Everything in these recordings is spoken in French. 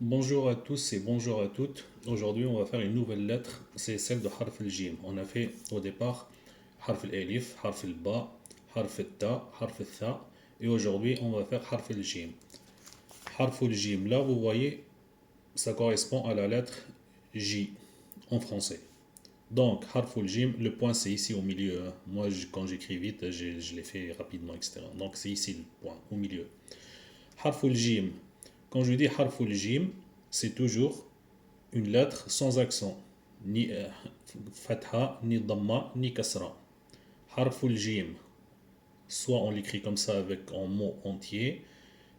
Bonjour à tous et bonjour à toutes. Aujourd'hui, on va faire une nouvelle lettre, c'est celle de Harf al-Jim. On a fait au départ Harf al-Alif, Harf al-Ba, Harf al-Ta, Harf al-Tha et aujourd'hui, on va faire Harf al-Jim. Harf al-Jim, là, vous voyez, ça correspond à la lettre J en français. Donc, Harf al-Jim, le point c'est ici au milieu, hein. Moi, quand j'écris vite, je l'ai fait rapidement, etc. Donc, c'est ici le point, au milieu. Harf al-Jim, quand je dis Harf al-Jim, c'est toujours une lettre sans accent, ni fatha, ni dhamma, ni kasra. Harful jim, soit on l'écrit comme ça avec un mot entier,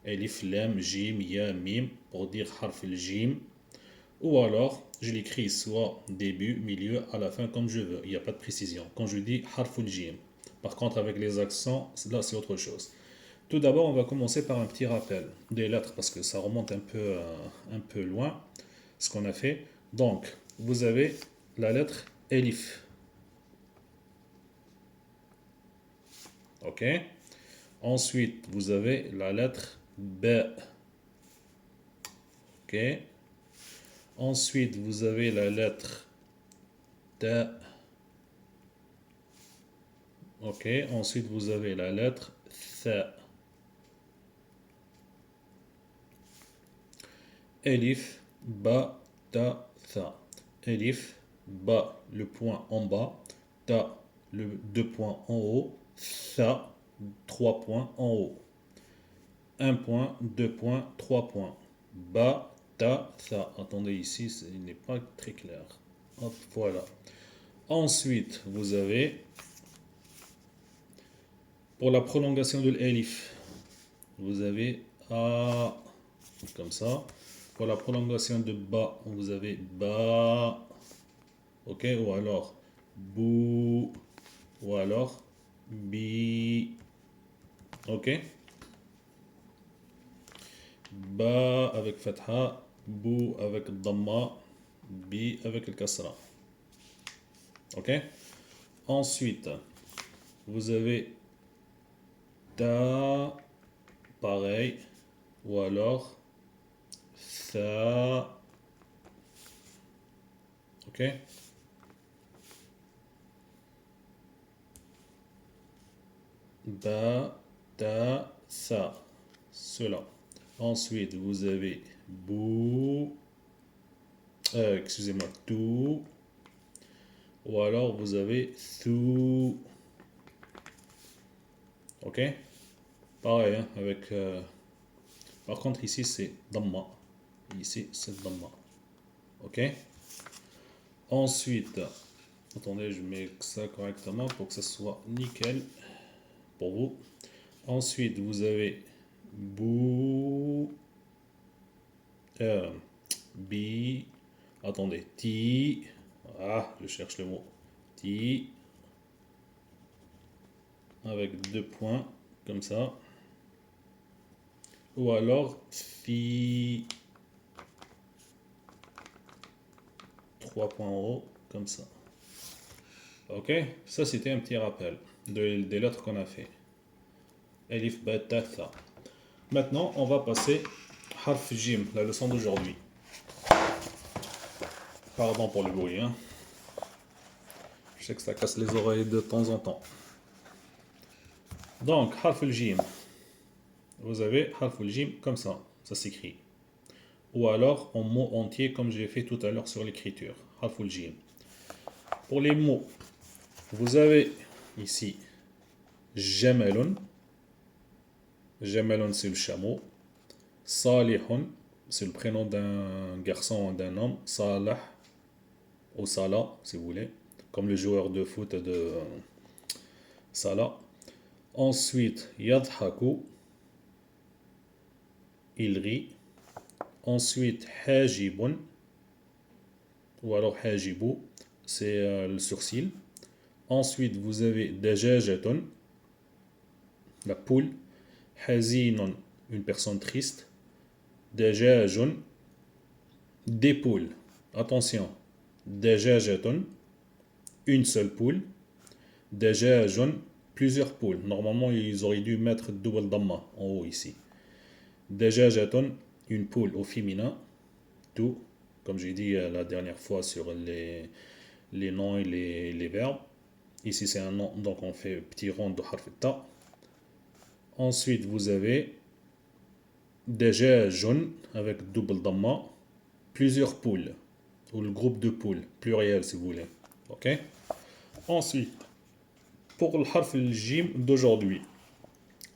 elif, lam, jim, ya, mim, pour dire harful jim, ou alors je l'écris soit début, milieu, à la fin comme je veux, il n'y a pas de précision. Quand je dis harful jim, par contre avec les accents, là c'est autre chose. Tout d'abord, on va commencer par un petit rappel des lettres parce que ça remonte un peu loin ce qu'on a fait. Donc, vous avez la lettre Elif. OK? Ensuite, vous avez la lettre B. OK? Ensuite, vous avez la lettre T. OK? Ensuite, vous avez la lettre Th. Elif, Ba, Ta, Tha. Elif, Ba, le point en bas. Ta, le deux points en haut. Tha, trois points en haut. Un point, deux points, trois points. Ba, ta, tha. Attendez ici, il n'est pas très clair. Hop, voilà. Ensuite, vous avez, pour la prolongation de l'elif, vous avez A, comme ça. Pour la prolongation de Ba, vous avez Ba, ok, ou alors Bou, ou alors Bi, ok. Ba avec Fatha, Bou avec Dhamma, Bi avec le Kasra. Ok? Ensuite, vous avez Ta, pareil, ou alors Tha, ok? Ba, Ta, Tha, cela. Ensuite, vous avez Bou, excusez-moi, Tu, ou alors vous avez Thu, ok? Pareil, hein, avec. Par contre, ici c'est Dhamma. Ici c'est Dhamma. Ok? Ensuite, attendez, je mets ça correctement pour que ça soit nickel pour vous. Ensuite, vous avez Bou, Bi, attendez, Ti, je cherche le mot, Ti, avec deux points, comme ça. Ou alors Fi, trois points en haut, comme ça. Ok? Ça, c'était un petit rappel des lettres qu'on a fait. Elif, Ba, Ta, Tha. Maintenant, on va passer Harf Jim, la leçon d'aujourd'hui. Pardon pour le bruit, hein. Je sais que ça casse les oreilles de temps en temps. Donc, Harf Jim. Vous avez Harf Jim comme ça s'écrit. Ou alors en mots entiers comme j'ai fait tout à l'heure sur l'écriture. Harf Jim. Pour les mots, vous avez ici Jamalun. Jamalun, c'est le chameau. Salihun, c'est le prénom d'un garçon ou d'un homme. Salah ou Salah, si vous voulez, comme le joueur de foot de Salah. Ensuite, Yadhaku, il rit. Ensuite, Hajibun, ou alors Hajibu, c'est le sourcil. Ensuite, vous avez Dajajatun, la poule. Hazinun, une personne triste. Dajajun, des poules. Attention, Dajajatun, une seule poule. Dajajun, plusieurs poules. Normalement, ils auraient dû mettre double damma en haut ici. Dajajatun, une poule au féminin. tout, comme j'ai dit la dernière fois sur les noms et les verbes. Ici c'est un nom, donc on fait petit rond de harf ta. Ensuite vous avez déjà jaune avec double damma, plusieurs poules, ou le groupe de poules, pluriel si vous voulez. Ok. Ensuite, pour le harf al jim d'aujourd'hui,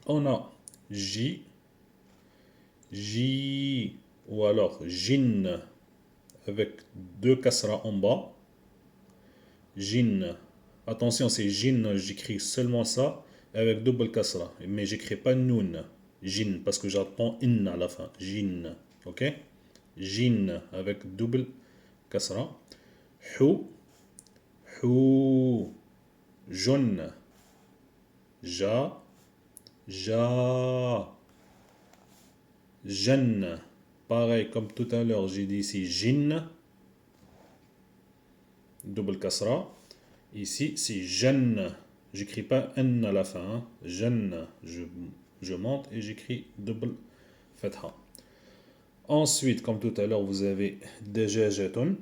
on a J, J, ou alors Jin avec deux kasra en bas. Jin. Attention, c'est Jin, j'écris seulement ça avec double kasra. Mais j'écris pas Noun. Jin, parce que j'attends In à la fin. Jin. Ok? Jin avec double kasra. Hou. Hou. Jaune. Ja. Ja. Jeanne. Pareil comme tout à l'heure, j'ai dit ici Jin. Double kasra. Ici, c'est jeune. J'écris pas N à la fin. Hein. Jeune. Je monte et j'écris double fatha. Ensuite, comme tout à l'heure, vous avez dajajatun.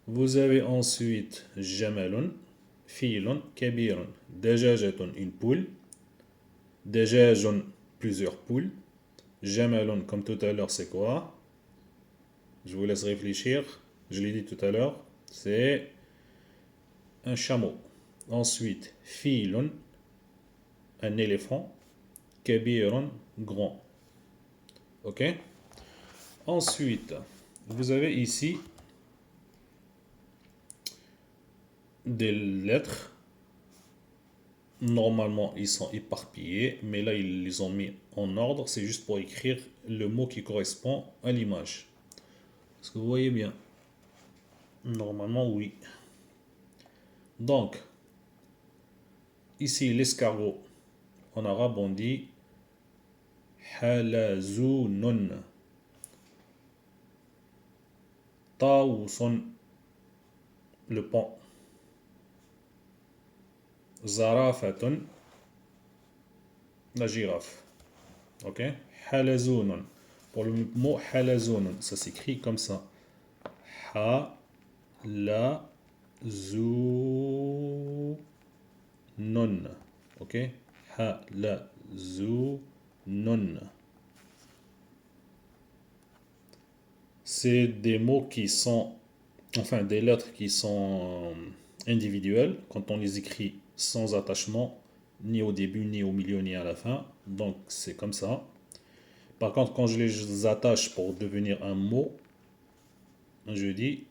Vous avez ensuite jamalun, filun, kabirun. Dajajatun, une poule. Dajajun, plusieurs poules. Jamalun, comme tout à l'heure, c'est quoi? Je vous laisse réfléchir. Je l'ai dit tout à l'heure. C'est un chameau. Ensuite, filun, un éléphant. Kabirun, grand. Ok? Ensuite, vous avez ici des lettres. Normalement, ils sont éparpillés, mais là, ils les ont mis en ordre. C'est juste pour écrire le mot qui correspond à l'image. Est-ce que vous voyez bien? Normalement, oui. Donc, ici, l'escargot. En arabe, on dit halazunun. Taouson, le pont. Zarafatun, la girafe. Ok? Halazunun. Pour le mot halazunun, ça s'écrit comme ça. Ha, la, zou, non. Ok? Ha, la, zou, non. C'est des mots qui sont, enfin des lettres qui sont individuelles quand on les écrit sans attachement, ni au début, ni au milieu, ni à la fin. Donc c'est comme ça. Par contre, quand je les attache pour devenir un mot, je dis,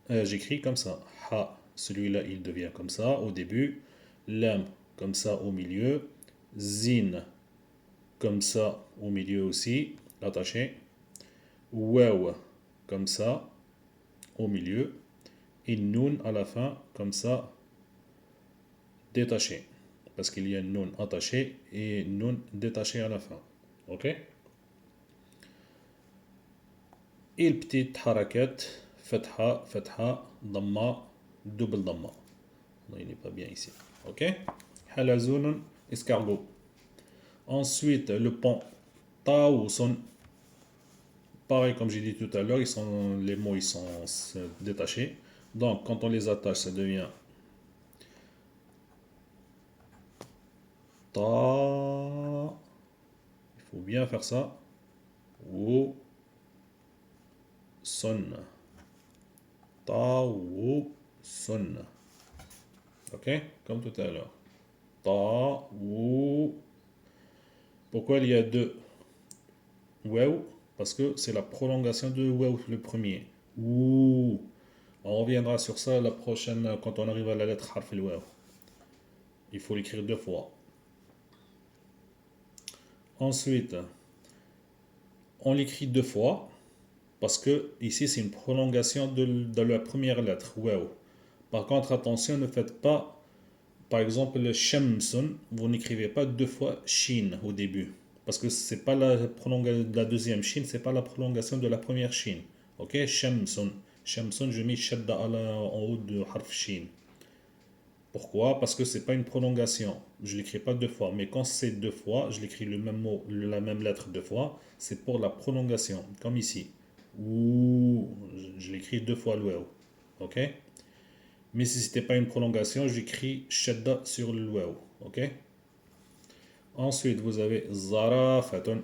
j'écris comme ça. Ha, celui-là, il devient comme ça au début. Lam, comme ça au milieu. Zin, comme ça au milieu aussi, l'attaché. Waw, comme ça au milieu. Et Noun à la fin, comme ça, détaché. Parce qu'il y a Noun attaché et Noun détaché à la fin. Ok? Et le petit harakat, fatha, fatha, damma, double damma. Non, il n'est pas bien ici. Ok? Halazunun, escargot. Ensuite, le pont. Taouson. Pareil, comme j'ai dit tout à l'heure, les mots ils sont détachés. Donc, quand on les attache, ça devient ta. Il faut bien faire ça. Ou son. Ta ou son. Ok? Comme tout à l'heure. Ta ou. Pourquoi il y a deux waw? Parce que c'est la prolongation de waw, le premier. Ou. On reviendra sur ça la prochaine, quand on arrive à la lettre harf al waw. Il faut l'écrire deux fois. Ensuite, on l'écrit deux fois parce que ici c'est une prolongation de la première lettre, waw. Par contre, attention, ne faites pas, par exemple, le shamsun, vous n'écrivez pas deux fois shin au début. Parce que c'est pas la prolongation de la deuxième shin, c'est pas la prolongation de la première shin. Ok, shamsun. Shamsun, je mets shadda en haut de harf shin. Pourquoi? Parce que c'est pas une prolongation. Je l'écris pas deux fois. Mais quand c'est deux fois, je l'écris le même mot, la même lettre deux fois. C'est pour la prolongation. Comme ici. Ou je l'écris deux fois le waw. Ok? Mais si c'était pas une prolongation, j'écris shadda sur le waw. Ok? Ensuite, vous avez zarafatun.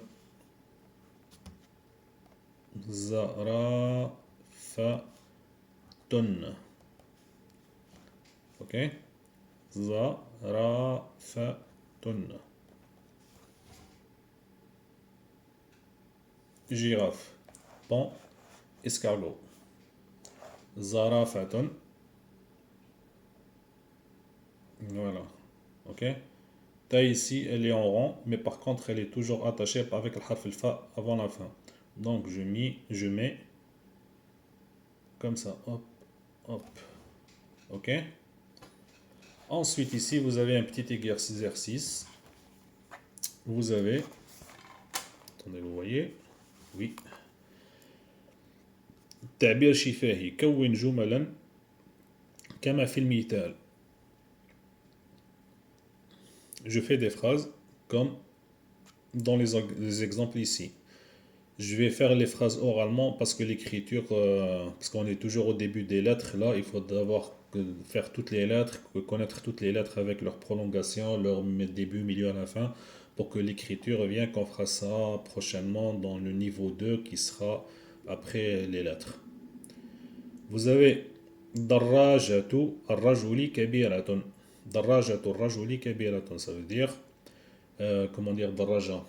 Zarafatun. Ok? Zarafatun. Girafe. Pan. Escargot. Zarafatun. Voilà. Ok? Ta ici, elle est en rond, mais par contre, elle est toujours attachée avec le harf fa avant la fin. Donc, je mets comme ça. Hop, hop. Ok? Ensuite, ici, vous avez un petit exercice. Vous avez, attendez, vous voyez? Oui. تعبير شفاهي كون جملا كما في المثال. Je fais des phrases comme dans les exemples ici. Je vais faire les phrases oralement parce que l'écriture, parce qu'on est toujours au début des lettres, là, il faut d'abord faire toutes les lettres, connaître toutes les lettres avec leur prolongation, leur début, milieu à la fin, pour que l'écriture vienne, qu'on fera ça prochainement dans le niveau 2 qui sera après les lettres. Vous avez Darrajatu ar-rajuli kabiratun. Darrajatu ar-rajuli kabiratun, ça veut dire, comment dire Darraja?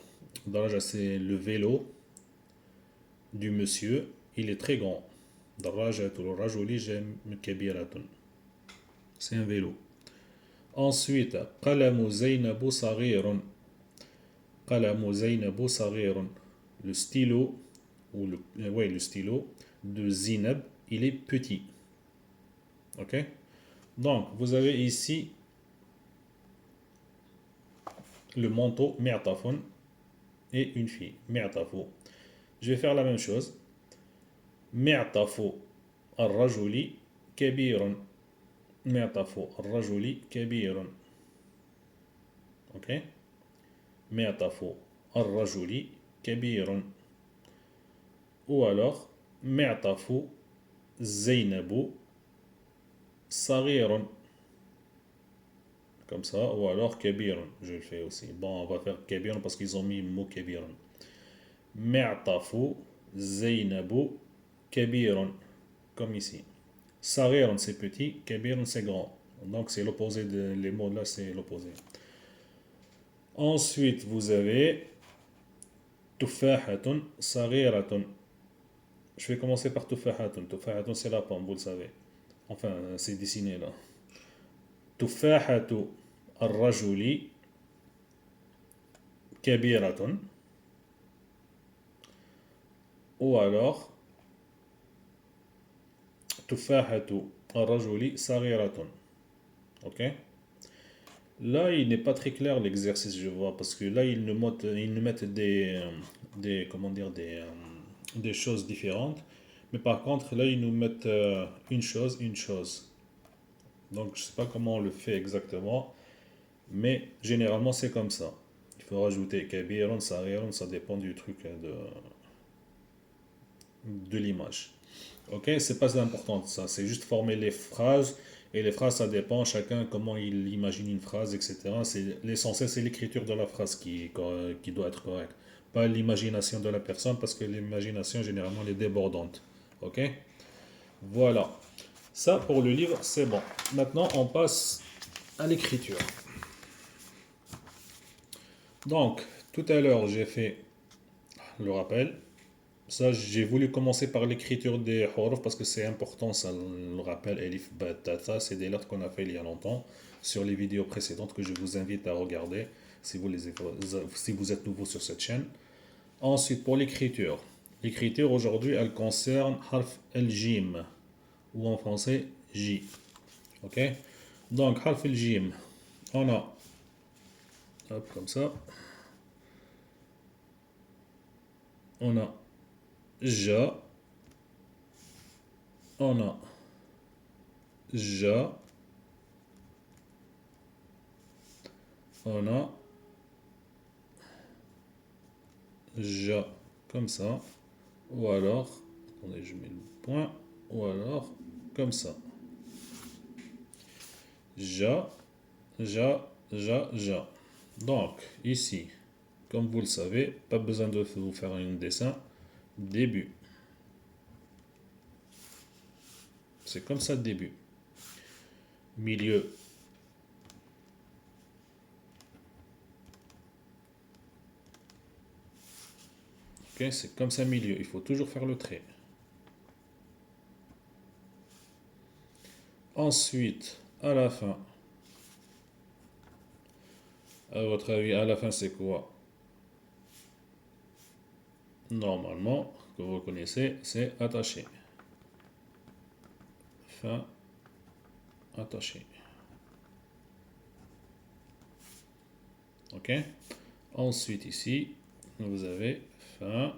Darraja, c'est le vélo du monsieur, il est très grand. Darrajatul rajuli kabiratun. C'est un vélo. Ensuite, qalamu Zainabu saghirun. Qalamu Zainabu saghirun. Le stylo, ou le stylo de Zinab, il est petit. Ok? Donc, vous avez ici le manteau, mi'tafun, et une fille, mi'tafu. Je vais faire la même chose. Mi'tafu ar-rajuli kabirun. معطف الرجل كبير. اوكي معطف الرجل كبير. ou alors معطف زينب صغير. comme ça, ou alors كبير, je le fais aussi. Bon, on va faire كبير parce qu'ils ont mis le mot كبير. معطف زينب كبير, comme ici. صغير c'est petit, كبير c'est grand. Donc c'est l'opposé les mots là, c'est l'opposé. Ensuite, vous avez tufahatun saghiratun. Je vais commencer par tufahatun. Tufahatun c'est la pomme, vous le savez. Enfin, c'est dessiné là. Tufahatu ar-rajuli kabiratun. Ou alors tufahatu ar-rajuli saghiratun. Ok? Là, il n'est pas très clair l'exercice, je vois, parce que là, ils nous mettent comment dire, des choses différentes. Mais par contre, là, ils nous mettent une chose, une chose. Donc, je ne sais pas comment on le fait exactement, mais généralement, c'est comme ça. Il faut rajouter kabirun, saghirun, ça dépend du truc de l'image. Ok, c'est pas important ça, c'est juste former les phrases. Et les phrases, ça dépend, chacun comment il imagine une phrase, etc. L'essentiel, c'est l'écriture de la phrase qui doit être correcte. Pas l'imagination de la personne, parce que l'imagination, généralement, elle est débordante. Ok? Voilà. Ça, pour le livre, c'est bon. Maintenant, on passe à l'écriture. Donc, tout à l'heure, j'ai fait le rappel. Ça, j'ai voulu commencer par l'écriture des huruf parce que c'est important, ça le rappelle, Elif, Ba, Ta, Tha, c'est des lettres qu'on a fait il y a longtemps sur les vidéos précédentes que je vous invite à regarder si si vous êtes nouveau sur cette chaîne. Ensuite, pour l'écriture. L'écriture aujourd'hui, elle concerne Harf el-Jim, ou en français J. Ok? Donc, Harf el-Jim, on a, hop, comme ça, on a Ja, on a Ja, on a ja comme ça, ou alors, attendez, je mets le point, ou alors comme ça. Ja, ja, ja, ja. Donc, ici, comme vous le savez, pas besoin de vous faire un dessin. Début. C'est comme ça le début. Milieu. Ok, c'est comme ça milieu. Il faut toujours faire le trait. Ensuite, à la fin. À votre avis, à la fin, c'est quoi? Normalement, que vous connaissez, c'est attaché. Fin attaché. Ok. Ensuite, ici, vous avez fin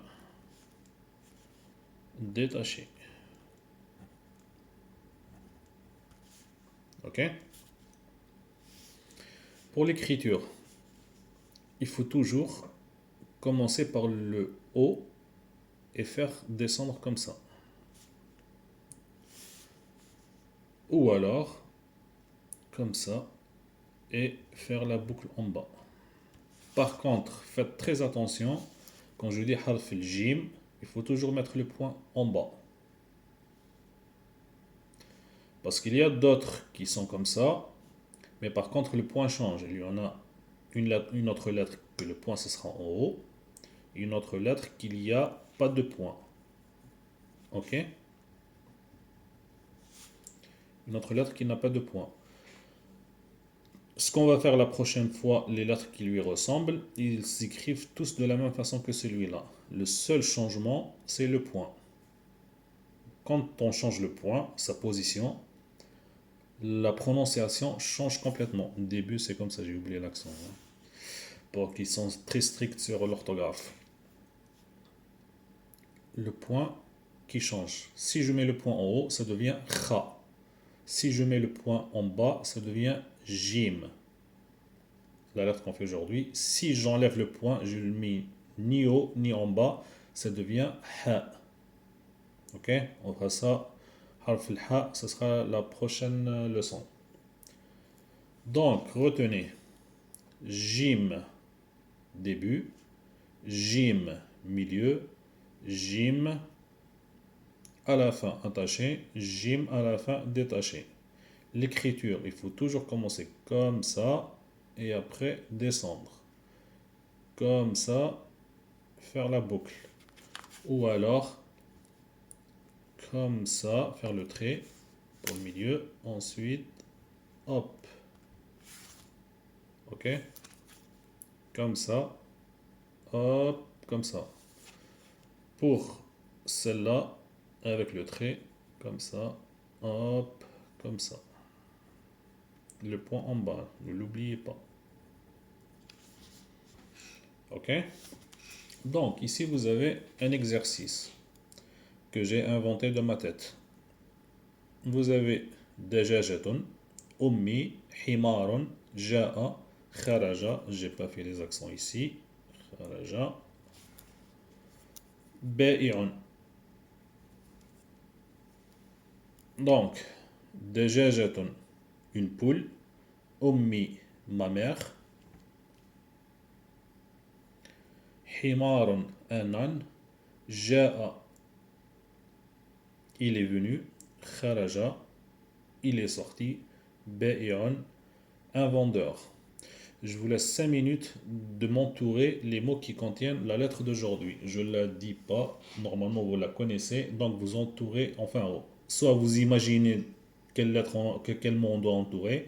détaché. Ok. Pour l'écriture, il faut toujours commencer par le haut et faire descendre comme ça. Ou alors, comme ça, et faire la boucle en bas. Par contre, faites très attention, quand je dis harf el jim, il faut toujours mettre le point en bas. Parce qu'il y a d'autres qui sont comme ça, mais par contre le point change. Il y en a une autre lettre que le point ce sera en haut, et une autre lettre qu'il n'y a pas de point. Ok? Une autre lettre qui n'a pas de point. Ce qu'on va faire la prochaine fois, les lettres qui lui ressemblent, ils s'écrivent tous de la même façon que celui-là. Le seul changement, c'est le point. Quand on change le point, sa position, la prononciation change complètement. Au début, c'est comme ça, j'ai oublié l'accent. Pour qu'ils sont très stricts sur l'orthographe. Le point qui change. Si je mets le point en haut, ça devient kha. Si je mets le point en bas, ça devient jim. La lettre qu'on fait aujourd'hui. Si j'enlève le point, je le mets ni haut ni en bas, ça devient ha. Ok, on fera ça. Harf al ha, ce sera la prochaine leçon. Donc, retenez. Jim, début. Jim, milieu. Jim, à la fin attaché. Jim, à la fin détaché. L'écriture, il faut toujours commencer comme ça et après descendre. Comme ça, faire la boucle. Ou alors, comme ça, faire le trait pour le milieu. Ensuite, hop. Ok? Comme ça. Hop, comme ça. Pour celle-là, avec le trait, comme ça. Hop, comme ça. Le point en bas, ne l'oubliez pas. Ok? Donc, ici, vous avez un exercice que j'ai inventé de ma tête. Vous avez dajajatun, ummi, himarun, ja'a, kharaja. J'ai pas fait les accents ici. Kharaja. Ba'i'un. Donc, dajajatun, une poule. Ummi, ma mère. Himarun, un âne. Ja'a, il est venu. Kharaja, il est sorti. Ba'i'un, un vendeur. Je vous laisse 5 minutes de m'entourer les mots qui contiennent la lettre d'aujourd'hui. Je ne la dis pas, normalement vous la connaissez, donc vous entourez, enfin, soit vous imaginez quelle lettre, quel mot on doit entourer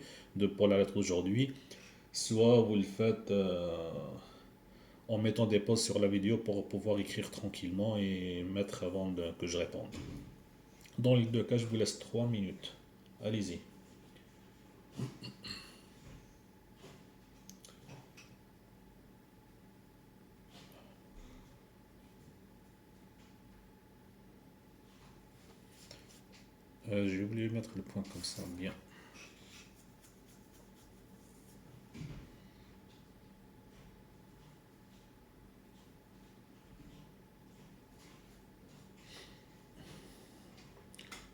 pour la lettre d'aujourd'hui, soit vous le faites en mettant des pauses sur la vidéo pour pouvoir écrire tranquillement et mettre avant que je réponde. Dans les deux cas, je vous laisse 3 minutes. Allez-y. J'ai oublié de mettre le point comme ça, bien.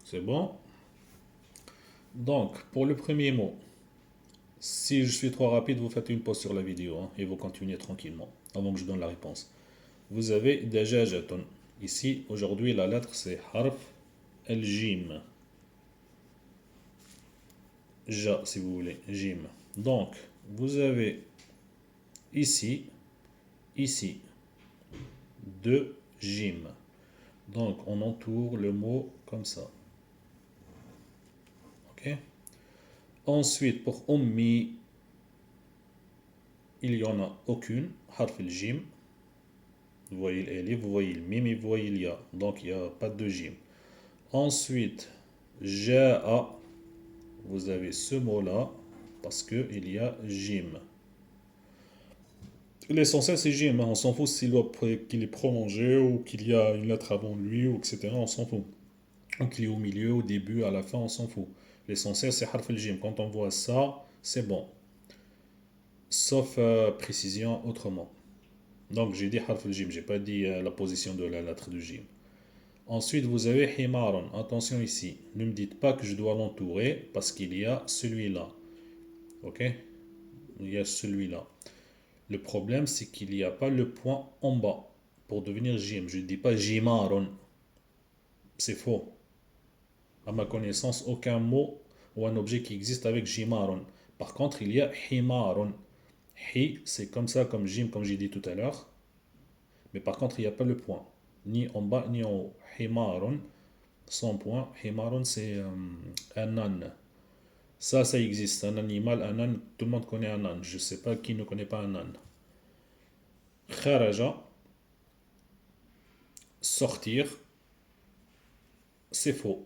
C'est bon? Donc, pour le premier mot, si je suis trop rapide, vous faites une pause sur la vidéo hein, et vous continuez tranquillement avant que je donne la réponse. Vous avez dajajatun. Ici, aujourd'hui, la lettre c'est harf al-jim. Ja, si vous voulez, jim. Donc, vous avez ici, ici, deux jim. Donc, on entoure le mot comme ça. Ok? Ensuite, pour ummi, il n'y en a aucune. Harf al-jim. Vous voyez l'elif, vous voyez le mim et vous voyez le ya. Donc, il n'y a pas de jim. Ensuite, ja'a, vous avez ce mot-là parce qu'il y a jim. L'essentiel c'est jim, hein. On s'en fout qu'il est prolongé ou qu'il y a une lettre avant lui ou etc. On s'en fout. Ou qu'il est au milieu, au début, à la fin, on s'en fout. L'essentiel c'est harf al-jim. Quand on voit ça, c'est bon. Sauf précision autrement. Donc j'ai dit harf al-jim, j'ai pas dit la position de la lettre du jim. Ensuite, vous avez himaron. Attention ici. Ne me dites pas que je dois l'entourer parce qu'il y a celui-là. Ok? Il y a celui-là. Le problème, c'est qu'il n'y a pas le point en bas pour devenir jim. Je ne dis pas jimaron. C'est faux. À ma connaissance, aucun mot ou un objet qui existe avec jimaron. Par contre, il y a himaron. Hi, c'est comme ça, comme jim, comme j'ai dit tout à l'heure. Mais par contre, il n'y a pas le point. Ni en bas, ni en haut. Himaron. Sans point. Himarun, c'est un âne. Ça existe. Un animal, un âne. Tout le monde connaît un âne. Je ne sais pas qui ne connaît pas un âne. Kharaja, sortir, c'est faux.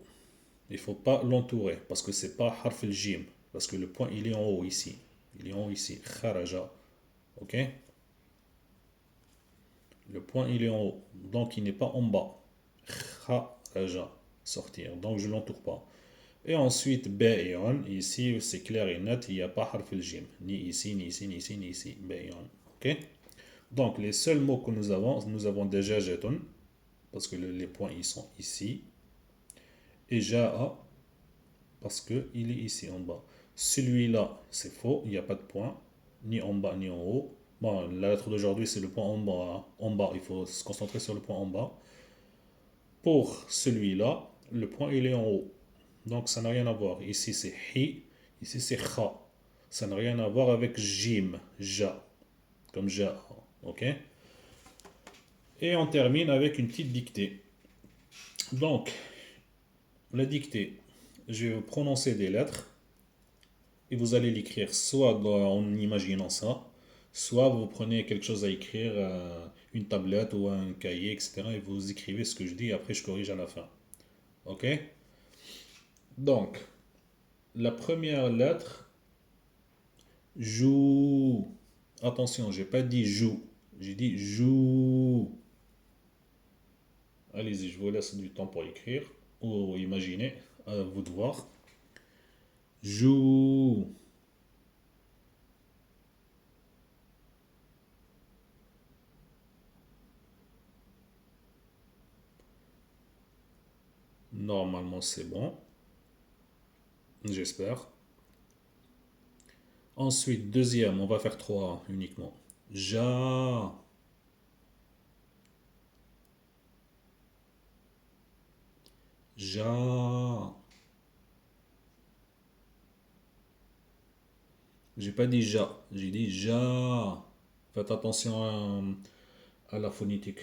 Il ne faut pas l'entourer parce que c'est pas harf al-jim. Parce que le point, il est en haut ici. Il est en haut ici. Kharaja. Ok? Le point, il est en haut. Donc, il n'est pas en bas. Kharaja. Sortir. Donc, je ne l'entoure pas. Et ensuite, bayon, ici c'est clair et net, il n'y a pas harf al-jim, ni ici, ni ici, ni ici, ni ici, bayon. Ok? Donc les seuls mots que nous avons déjà jetun, parce que les points ils sont ici, et ja'a, parce qu'il est ici en bas. Celui-là, c'est faux, il n'y a pas de point, ni en bas, ni en haut. Bon, la lettre d'aujourd'hui c'est le point en bas, hein. En bas, il faut se concentrer sur le point en bas. Pour celui-là, le point il est en haut. Donc ça n'a rien à voir. Ici c'est hi, ici c'est kha. Ça n'a rien à voir avec jim, ja, comme ja. Ok? Et on termine avec une petite dictée. Donc, la dictée, je vais vous prononcer des lettres et vous allez l'écrire soit en imaginant ça, soit vous prenez quelque chose à écrire, une tablette ou un cahier, etc. et vous écrivez ce que je dis et après je corrige à la fin. Ok? Donc, la première lettre, joue. Attention, j'ai pas dit joue, j'ai dit joue. Allez-y, je vous laisse du temps pour écrire ou imaginer, à vous de voir. Joue. Normalement, c'est bon. J'espère. Ensuite, deuxième, on va faire trois uniquement. Ja. Ja. J'ai pas dit ja, j'ai dit ja. Faites attention à la phonétique.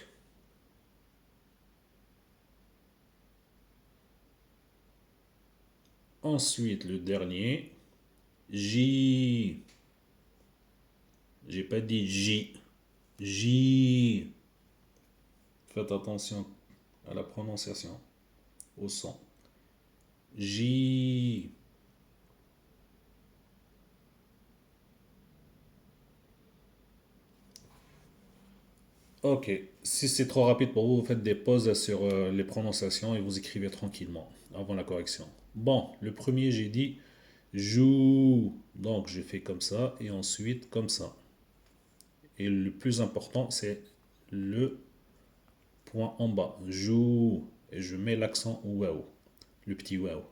Ensuite, le dernier, J. J'ai pas dit J. J. Faites attention à la prononciation, au son. J. Ok, si c'est trop rapide pour vous, vous faites des pauses sur les prononciations et vous écrivez tranquillement avant la correction. Bon, le premier j'ai dit joue, donc j'ai fait comme ça et ensuite comme ça. Et le plus important c'est le point en bas, joue, et je mets l'accent waouh. le petit waouh.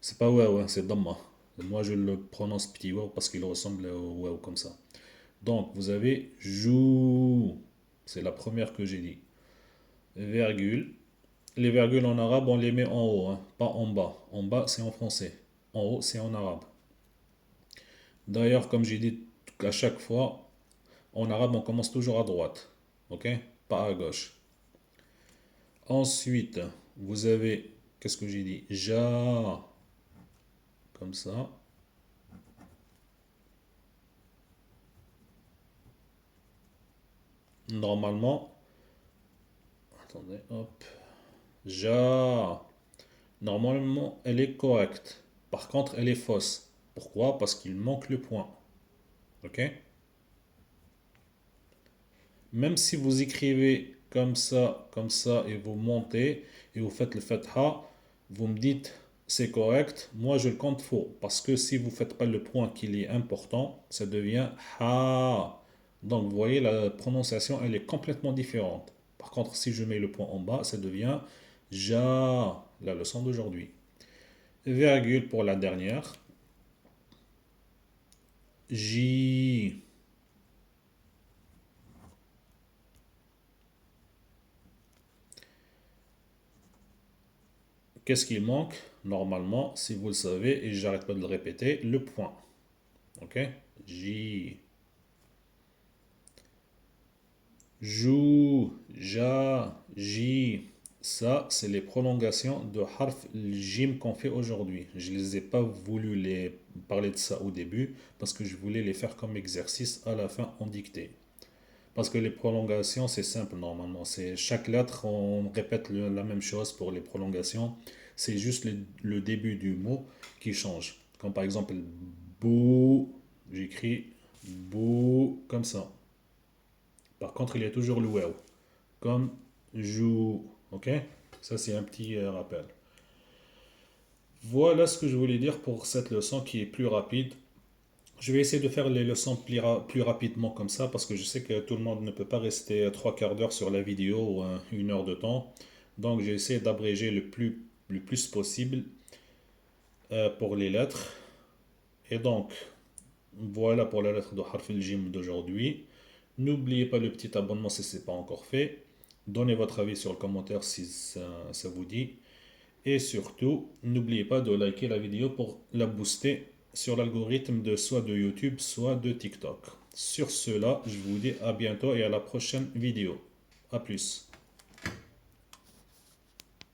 C'est pas waouh, hein, c'est dhamma. Moi, je le prononce petit waouh parce qu'il ressemble au waouh comme ça. Donc, vous avez jou. C'est la première que j'ai dit. Virgule. Les virgules en arabe, on les met en haut, hein, pas en bas. En bas, c'est en français. En haut, c'est en arabe. D'ailleurs, comme j'ai dit à chaque fois, en arabe, on commence toujours à droite. Ok? Pas à gauche. Ensuite, vous avez, qu'est-ce que j'ai dit? Ja. Comme ça. Normalement, attendez, hop. Ja. Normalement, elle est correcte. Par contre, elle est fausse. Pourquoi? Parce qu'il manque le point. Ok? Même si vous écrivez comme ça, et vous montez, et vous faites le fatha, vous me dites c'est correct, moi je le compte faux. Parce que si vous ne faites pas le point qui est important, ça devient ha. Donc vous voyez, la prononciation, elle est complètement différente. Par contre, si je mets le point en bas, ça devient ja, la leçon d'aujourd'hui. Virgule pour la dernière. J. Qu'est-ce qui manque? Normalement, si vous le savez, et j'arrête pas de le répéter, le point. Ok? J. Jou, ja, ji. Ça, c'est les prolongations de harf jim qu'on fait aujourd'hui. Je ne les ai pas voulu les parler de ça au début parce que je voulais les faire comme exercice à la fin en dictée. Parce que les prolongations, c'est simple normalement. C'est chaque lettre, on répète la même chose pour les prolongations. C'est juste le début du mot qui change. Comme par exemple, bou, j'écris bou comme ça. Par contre, il y a toujours le wow. Comme joue. Ok? Ça, c'est un petit rappel. Voilà ce que je voulais dire pour cette leçon qui est plus rapide. Je vais essayer de faire les leçons plus rapidement comme ça parce que je sais que tout le monde ne peut pas rester trois quarts d'heure sur la vidéo ou une heure de temps. Donc j'ai essayé d'abréger le plus possible pour les lettres. Et donc voilà pour la lettre de Harf el-Jim d'aujourd'hui. N'oubliez pas le petit abonnement si ce n'est pas encore fait. Donnez votre avis sur le commentaire si ça vous dit. Et surtout, n'oubliez pas de liker la vidéo pour la booster sur l'algorithme de soit de YouTube, soit de TikTok. Sur cela, je vous dis à bientôt et à la prochaine vidéo. A plus.